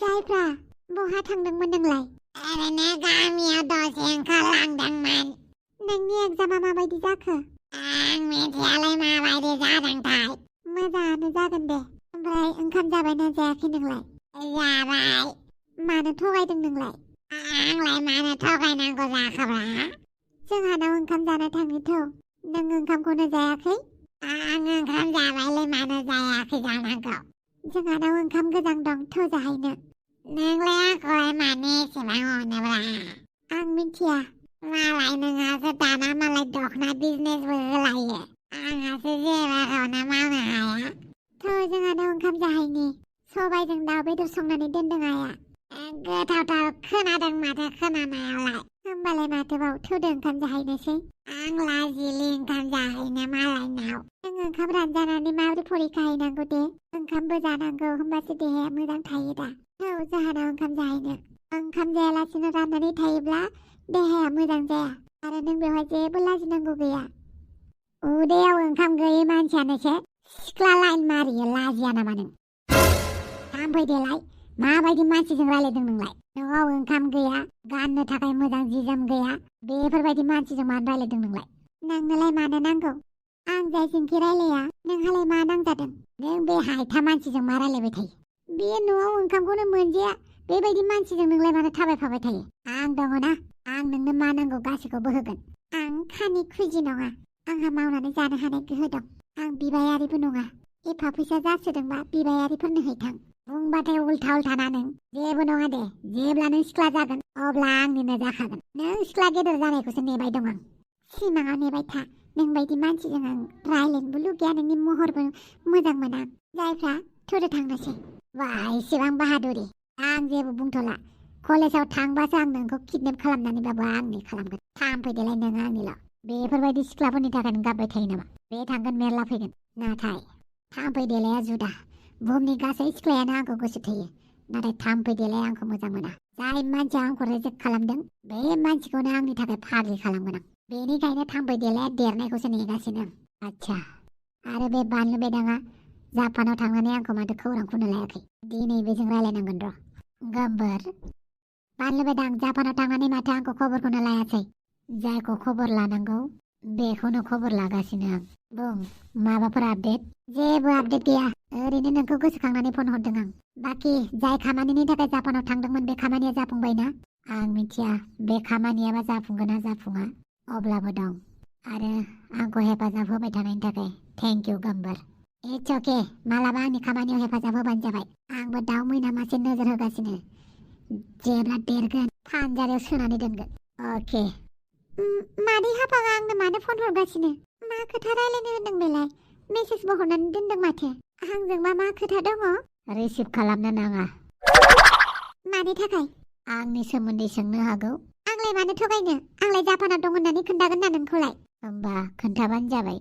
जायफ्रा बहा थांदोंमोन नोंलाय? ओरैनो गामियाव दसे ओंखारलांदोंमोन। नोंनि एग्जामा माबायदि जाखो? आं मिथियालै माबायदि जादोंथाय। मोजाङानो जागोन दे। ओमफ्राय ओंखाम जाबायना जायाखै नोंलाय? जाबाय। मानो थगायदों नोंलाय? आंलाय मानो थगायनांगौ जाखोब्रा? जोंहानाव ओंखाम जानो थाङोथ'। नों ओंखामखौनो जायाखै? आं ओंखाम जाबायलै मानो जायाखै जानांगौ? जोंहानाव ओंखाम गोजां दं थ' जाहैनो। नोंलाय आंखौलाय मानो एसेबां अनोब्रा? आं मिथिया। मालाय नोंहासो दाना मालाय दखना बिजनेसबो होलायो। आंहासो जेबोखौनो मावनो हाया। थ' जोंहानाव ओंखाम जाहैनि। सबायजों दाउ बेदर संनानै दोनदों आइया। गोथावथाव खोनादों माथो खोनानायावलाय। होमबालाय माथोबाव थौदो ओंखाम जाहैनोसै। आं लाजिलै ओंखाम जाहैनो मालायनाव। जों ओंखाम रानजानानै माबोरै फरिखा हैनांगौ दे? ओंखामबो जानांगौ होमबासो देहाया मोजां थायो दा। औ जोंहानाव ओंखाम जाहैनो। ओंखाम जायालासिनो राननानै थायोब्ला देहाया मोजां जाया आरो नों बेवहाय जेबो लाजिनांगौ गैया। उदैयाव ओंखाम गैयै मानसियानोसो सिख्ला लाइन मारियो, लाजिया नामा नों? थांफै देलाय, माबायदि मानसिजों रायलायदों नोंलाय? न'आव ओंखाम गैया, गाननो थाखाय मोजां जि जोम गैया, बेफोरबायदि मानसिजों मानो रायलायदों नोंलाय? नोंनोलाय मानो नांगौ? आं जायजोंखि रायलाया नोंहालाय मा नांजादों? नों बे हायथा मानसिजों मा रायलायबाय थायो? बे न'आव ओंखामखौनो मोनजाया बेबायदि मानसिजों नोंलाय मानो थाबायफाबाय थायो? आं दङना, आं नोंनो मा नांगौ गासैखौबो होगोन। आं खानि खुजि नङा। आंहा मावनानै जानो हानाय गोहो दं। आं बिबायारिबो नङा। एफा फैसा जासोदोंबा बिबायारिफोरनो हैथां। बुंबाथाय उल्था उल्था नों। जेबो नङा दे, जेब्ला नों सिख्ला जागोन अब्ला आंनिनो जाखागोन। नों सिख्ला गेदेर जानायखौसो नेबाय दं आं। सिमाङाव नेबाय था। नोंबायदि मानसिजों आं रायलायनोबो लुगैया, नोंनि महरबो मोजां मोना। जायफ्रा थुदो थांनोसै। बा इसेबां बाहादुरि। आं जेबो बुंथ'ला। कलेजाव थांबासो आं नोंखौ किडनेप खालामनानैबाबो आंनि खालामगोन। थांफैदेलाय नोङो आंनिल'। बेफोरबायदि सिख्लाफोरनि थाखाय नों गाबबाय थायो नामा? बे थांगोन मेरला फैगोन। नाथाय थांफैदेलाया जुदा। बुहुमनि गासै सिख्लायानो आंखौ गोसो थोयो, नाथाय थांफैदेलाया आंखौ मोजां मोना। जाय मानसिया आंखौ रिजेक्ट खालामदों बे मानसिखौनो आंनि थाखाय फाग्लि खालामगोन आं। बेनिखायनो थांफैदेलाया देरनायखौसो नेगासिनो आं। आच्छा, आरो बे बानलु बेदाङा जापानाव थांनानै आंखौ माथो खौरांखौनो लायाखै? दिनै बेजों रायलायनांगोन र'। गोमबोर, बानलु बेदां जापानाव थांनानै माथो आंखौ खबरखौनो लायासै? जायखौ खबर लानांगौ बेखौनो खबर लागासिनो आं। बुं, माबाफोर आपडेट? जेबो आपडेट गैया। ओरैनो नोंखौ गोसोखांनानै फन हरदों आं। बाखि जाय खामानिनि थाखाय जापानाव थांदोंमोन बे खामानिया जाफुंबायना? आं मिथिया बे खामानियाबा जाफुंगोन ना जाफुङा, अब्लाबो दं। आरो आंखौ हेफाजाब होबाय थानायनि थाखाय थेंक इउ गोमबोर। इट्स अके, मालाबा आंनि खामानियाव हेफाजाब होबानो जाबाय। आंबो दाउ मैना मासे नोजोर होगासिनो। जेब्ला देरगोन फानजारियाव सोनानै दोनगोन। अके। मादै हाफाङा आंनो मानो फन हरगासिनो? मा खोथा रायलायनो होनदों बेलाय? मेसेजबो हरनानै दोनदों माथो। आंजोंबा मा खोथा दङ? रिसिभ खालामनो नाङा। मानि थाखाय? आंनि सोमोन्दै सोंनो हागौ। आंलाय मानो थगायनो? आंलाय जापानाव दं होननानै खोन्थागोन ना नोंखौलाय? होमबा खोन्थाबानो जाबाय।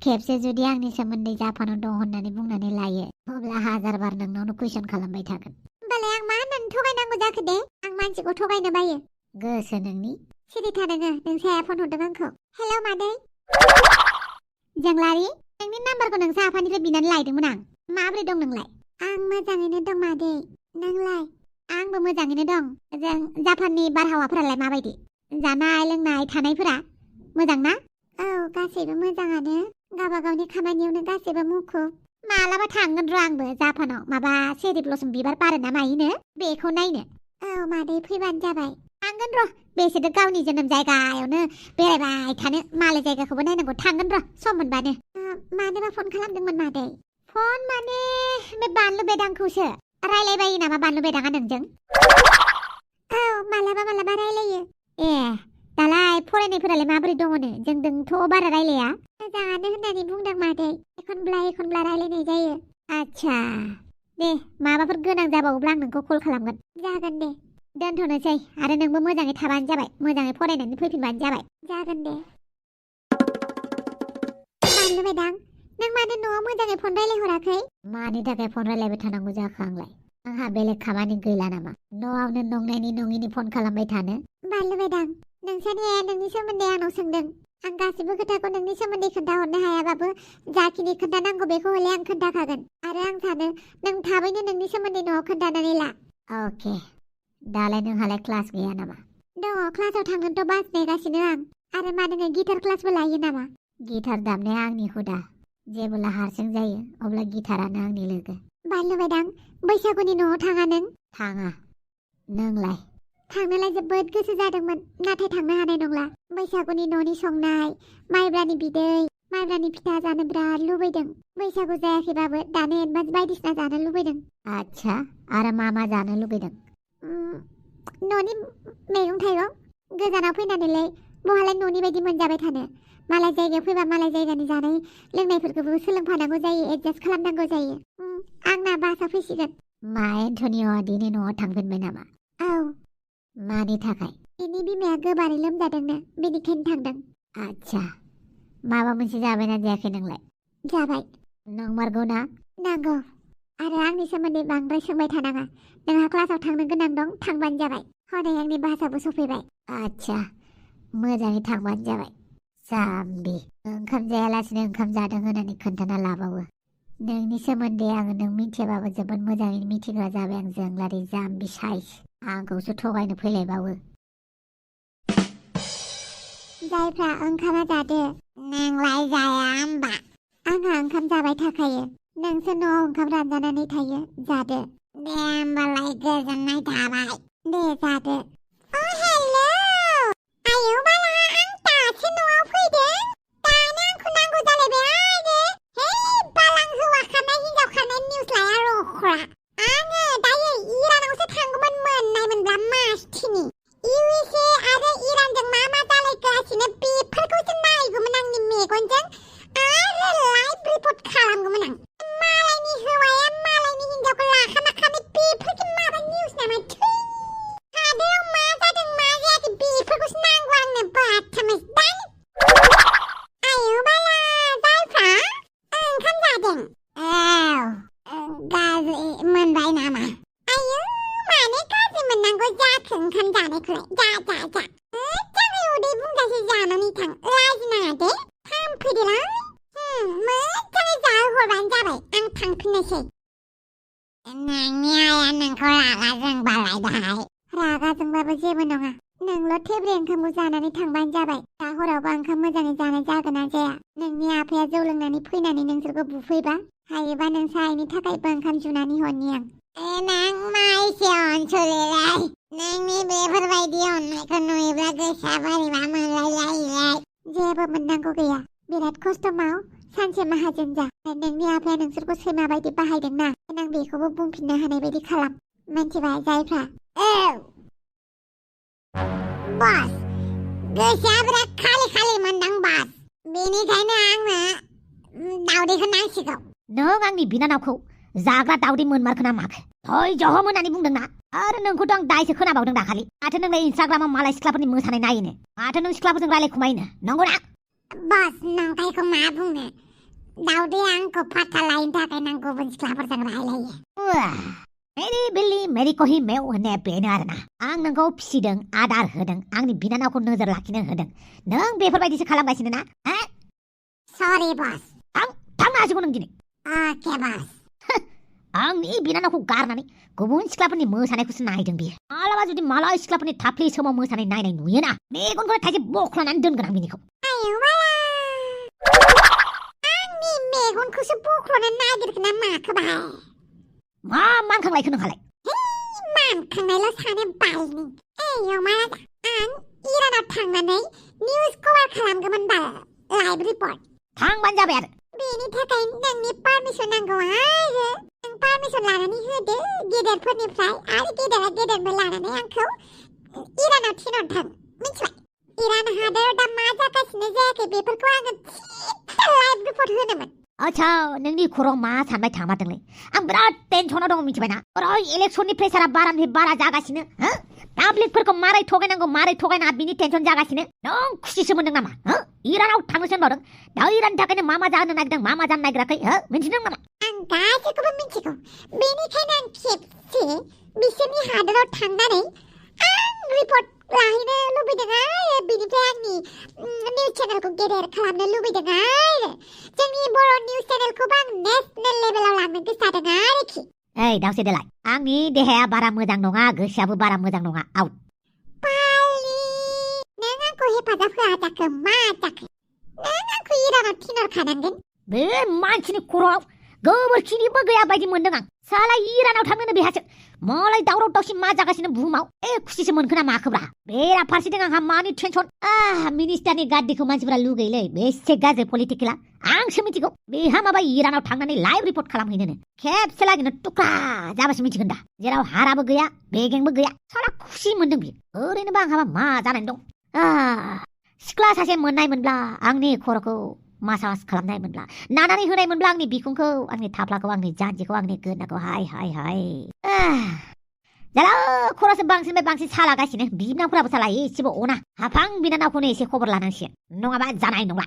खेबसे जुदि आंनि सोमोन्दै जापानाव दं होननानै बुंनानै लायो, अब्ला हाजार बार नोंनावनो कुइसन खालामबाय थागोन। होमबालाय आं मा होननानै थगायनांगौ जाखो दे? आं मानसिखौ थगायनो बायो। गोसो नोंनि। सिरि था नोङो, नोंसाया फन हरदों आंखौ। हेलौ मादै। जोंलारि, नोंनि नाम्बारखौ नोंसा आफानिफ्राय बिनानै लायदोंमोन आं। माबोरै दं नोंलाय? आं मोजाङैनो दं मादै। नोंलाय? आंबो मोजाङैनो दं। जों जापाननि बारहावाफोरालाय माबायदि? जानाय लोंनाय थानायफोरा मोजां ना? औ, गासैबो मोजाङानो। गावबा गावनि खामानियावनो गासैबो मुखुब। मालाबा थांगोन र' आंबो जापानाव। माबा चेरि ब्लसम बिबार बारो ना मायोनो, बेखौ नायनो। औ मादै, फैबानो जाबाय। थांगोन र'। बेसेथो गावनि जोनोम जायगायावनो बेरायबाय थानो, मालाय जायगाखौबो नायनांगौ। थांगोन र' सम मोनबानो। मानोबा फन खालामदोंमोन मादै? फन माने बे बानलु बेदांखौसो। रायलायबायो नामा बानलु बेदाङा नोंजों? औ, मालाबा मालाबा रायलायो। ए, दालाय फरायनायफोरालाय माबोरै दङनो? जोंजोंथ' बारा रायलाया। मोजाङानो होननानै बुंदों मादै। एखनब्ला एखनब्ला रायलायनाय जायो। आच्छा, दे माबाफोर गोनां जाबावोब्ला आं नोंखौ कल खालामगोन। जागोन दे। दोनथ'नोसै। आरो नोंबो मोजाङै थाबानो जाबाय, मोजाङै फरायनानै फैफिनबानो जाबाय। जागोन दे। बानलु बेदां, नों मानो न'आव मोजाङै फन रायलायहराखै? मानि थाखाय फन रायलायबाय थानांगौ जाखो आंलाय? आंहा बेलेग खामानि गैला नामा? न'आवनो नंनायनि नङिनि फन खालामबाय थानो? बानलु बेदां, नोंसानि आइया नोंनि सोमोन्दै आंनाव सोंदों। आं गासिबो खोथाखौ नोंनि सोमोन्दै खोन्थाहरनो हायाबाबो जाखिनि खोन्थानांगौ बेखौ हले आं खोन्थाखागोन आरो आं सानो नों थाबैनो नोंनि सोमोन्दै न'आव खोन्थानानै ला। अके, दालाय नोंहालाय क्लास गैया नामा? दङ, क्लासाव थांगोनथ' बास नेगासिनो आं। आरो मा नोङो गिटार क्लासबो लायो नामा? गिटार दामनाया आंनि हुदा। जेब्ला हारसिं जायो अब्ला गिटारानो आंनि लोगो। बानलु बायदां, बैसागुनि न'आव थाङा नों? थाङा। नोंलाय? थांनोलाय जोबोद गोसो जादोंमोन, नाथाय थांनो हानाय नंला। बैसागुनि न'नि संनाय, माइब्रानि बिदै, माइब्रानि फिथा जानो बिराद लुबैदों। बैसागु जायाखैबाबो दानो एडभान्स बायदिसिना जानो लुबैदों। आच्छा, आरो मा जानो लुबैदों? न'नि मैगं थाइगं। गोजानाव फैनानैलाय बहालाय न'नि बायदि मोनजाबाय थानो। मालाय जायगायाव फैबा मालाय जायगानि जानाय लोंनायफोरखौबो सोलोंफानांगौ जायो, एडजास्ट खालामनांगौ जायो। आंना बासआ फैसिगोन। मा एन्टनिअ'आ दिनै न'आव थांफिनबाय नामा? औ। मानि थाखाय? बिनि बिमाया गोबारै लोमजादोंनो, बेनिखायनो थांदों। आच्छा, माबा मोनसे जाबायना जायाखै नोंलाय? जाबाय। नंमारगौ ना? नांगौ। आरो आंनि सोमोन्दै बांद्राय सोंबाय थानाङा। नोंहा क्लासाव थांनो गोनां दं, थांबानो जाबाय। हनै आंनि बासआबो सफैबाय। आच्छा, मोजाङै थांबानो जाबाय। जाम्बि, ओंखाम जायालासिनो ओंखाम जादों होननानै खोन्थाना लाबावो। नोंनि सोमोन्दै आङो नों मिथियाबाबो जोबोद मोजाङै मिथिग्रा जाबाय आं जोंलारि जाम्बि साइज। आंखौसो थगायनो फैलायबावो। जायफ्रा ओंखामा जादो। नोंलाय जाया होमबा? आंहा ओंखाम जाबाय थाखायो। नोंसो न'आव ओंखाम रानजानानै थायो, जादो। दे होमबालाय गोजोननाय थाबाय। दे जादो। हेलौ! आयौ बाला, आं दासो न'आव फैदों। दानो आंखौ नांगौ जालायबाय आरो। हे बालां हौवा खानाय हिनजाव खानाय निउस लाया रख्रा। आङो दायो इरानावसो थांगौमोन मोननाय मोनब्ला मासथिनि। USA आरो इरानजों मा जालायगासिनो बेफोरखौसो नायगौमोन आंनि मेगनजों आरो लाइभ रिपर्ट खालामगौमोन आं। मालायनि हौवाया मालायनि हिनजावखौ लाखाना खानाय बेफोरखि माबा निउस नामा? थै! हादोराव मा जादों मा जायाखै बेफोरखौसो नांगौ आंनो बाथामेस दान। आयौ बाला, जायफ्रा ओंखाम जादों? औ। गाज्रि मोनबाय नामा? आयौ, मानो गाज्रि मोननांगौ जाखो ओंखाम जानायखौलाय? जा। मोजाङै उदै बुंजासे जानानै थां, लाजिनाङा दे। थांफैदोलाय। मोजाङै जाहोहरबानो जाबाय, आं थांफिननोसै। नोंनि आइया नोंखौ रागा जोंबालाय दाहाय? रागा जोंबाबो जेबो नङा। नोंल' थेब्रे ओंखामखौ जानानै थांबानो जाबाय। दा हरावबा ओंखाम मोजाङै जानाय जागोन ना जाया? नोंनि आफाया जौ लोंनानै फैनानै नोंसोरखौ बुफैबा, हायोबा नोंसा आइनि थाखायबो ओंखाम जुनानै हरनि आं। नों माइसो अनसुलिलाय। नोंनि बेफोरबायदि अननायखौ नुयोब्ला गोसोआ बोरैबा मोनलायलायोलै। जेबो मोननांगौ गैया। बिराद खस्थ' माव, सानसे माहाजोन जा। नोंनि आफाया नोंसोरखौ सैमा बायदि बाहायदोंना, आं बेखौबो बुंफिननो हानाय बायदि खालाम। मिन्थिबाय जायफ्रा? औ। बस, गोसोआ बिराद खालि मोनदां बस। बेनिखायनो आंनो दावदैखौ नांसिगौ। नों आंनि बिनानावखौ जाग्रा दावदै मोनमारखोना माखो? धैर्यहम होननानै बुंदोंना? आरो नोंखौथ' आं दायसो खोनाबावदों दाखालि। माथो नोंलाय इन्स्टाग्रामाव मालाय सिख्लाफोरनि मोसानाय नायोनो? माथो नों सिख्लाफोरजों रायलायखुमायोनो? नंगौना? बस, नंखायखौ मा बुंनो? दावदैया आंखौ फात्ता लायैनि थाखायनो आं गुबुन सिख्लाफोरजों रायलायो। मेरी बिल्ली मेरी कही मेव होननाया बेनो आरोना। आं नोंखौ फिसिदों, आदार होदों, आंनि बिनानावखौ नोजोर लाखिनो होदों। नों बेफोरबायदिसो खालामगासिनो ना? सरि बस। थांनो हासिगौ नों दिनै। अके बस। आंनि बिनानावखौ गारनानै गुबुन सिख्लाफोरनि मोसानायखौसो नायदों बियो। मालाबा जुदि मालाय सिख्लाफोरनि थाफ्लि समाव मोसानाय नायनाय नुयोना, मेगनखौ थाइसे बख्लानानै दोनगोन आं बिनिखौ। आयौ बाला, आंनि मेगनखौसो बख्ल'नो नागिरखोना माखो बाय? मा मानखांलायखो नोंहालाय? मानखांनायल' सानो बायनि। माला आं इरानाव थांनानै निउस कभार खालामगौमोन बाल, लाइभ रिपर्ट। थांबानो जाबाय आरो। बेनि थाखाय नोंनि पारमिसन नांगौ आरो। नों पारमिसन लानानै होदो गेदेरफोरनिफ्राय, आरो गेदेरा गेदेरनिफ्राय लानानै आंखौ इरानाव थिनहरथों। मिथिबाय? इरान हादोराव दा मा जागासिनो जायाखै बेफोरखौ आङो थिग लाइभ रिपर्ट होनोमोन। आच्छा, नोंनि खर'आव मा सानबाय थामारदोंलै? आं बिराद टेनसनाव दङ मिथिबायना? ओरै इलेक्सननि प्रेसारा बारानिफ्राय बारा जागासिनो। पाब्लिकफोरखौ मारै थगायनांगौ मारै थगायनाङा बिनि टेनसन जागासिनो। नों खुसिसो मोनदों नामा? इरानाव थांनोसो होनबावदों। दा इराननि थाखायनो मा जानो नागिरदों, मा जानो नागिराखै मिन्थिदों नामा? आं गासैखौबो मिथिगौ। बेनिखायनो आं खेबसे बिसोरनि हादोराव थांनानै आं रिपर्ट लाहैनो लुबैदों आरो बेनिफ्राय आंनि निउस चेनेलखौ गेदेर खालामनो लुबैदों आरो जोंनि बर' निउस चेनेलखौबो आं नेसनेल लेभेलाव लांनो गोसो जादों आरोखि ओइ दावसे देलाय आंनि देहाया बारा मोजां नङा गोसोआबो बारा मोजां नङा आउट पालि नों आंखौ हेफाजाब होआ जाखो मा जाखो नों आंखौ इरानाव थिनहरखानांगोन बे मानसिनि खर'आव गोबोरखिनिबो गैया बायदि मोनदों आं साला इरानाव थांनोनो बेहासो मालाय दावराव दावसि मा जागासिनो बुहुमाव खुसिसो मोनखोना माखोब्रा बेराफारसेथिं आंहा मानि टेनसन मिनिस्टारनि गाद्दिखौ मानसिफोरा लुगैयोलै बेसे गाज्रि पलिटिकेला आंसो मिथिगौ बेहा माबा इरानाव थांनानै लाइभ रिपर्ट खालामहैनोनो खेबसे लागैनो टुक्रा जाबासो मिथिगोन दा जेराव हाराबो गैया बेगेंबो गैया साला खुसि मोनदों बियो ओरैनोबा आंहाबा मा जानानै दं सिख्ला सासे मोननायमोनब्ला आंनि खर'खौ मासाज खालामनाय मोनब्ला नानानै होनाय मोनब्ला आंनि बिखुंखौ आंनि थाफ्लाखौ आंनि जानजिखौ आंनि गोदनाखौ हाय हाय हाय जाला खर'सो बांसिननिफ्राय बांसिन सालागासिनो बिनावफोराबो साला एसेबो अना हाफां बिनानावखौनो एसे खबर लानांसिगोन नङाबा जानाय नंला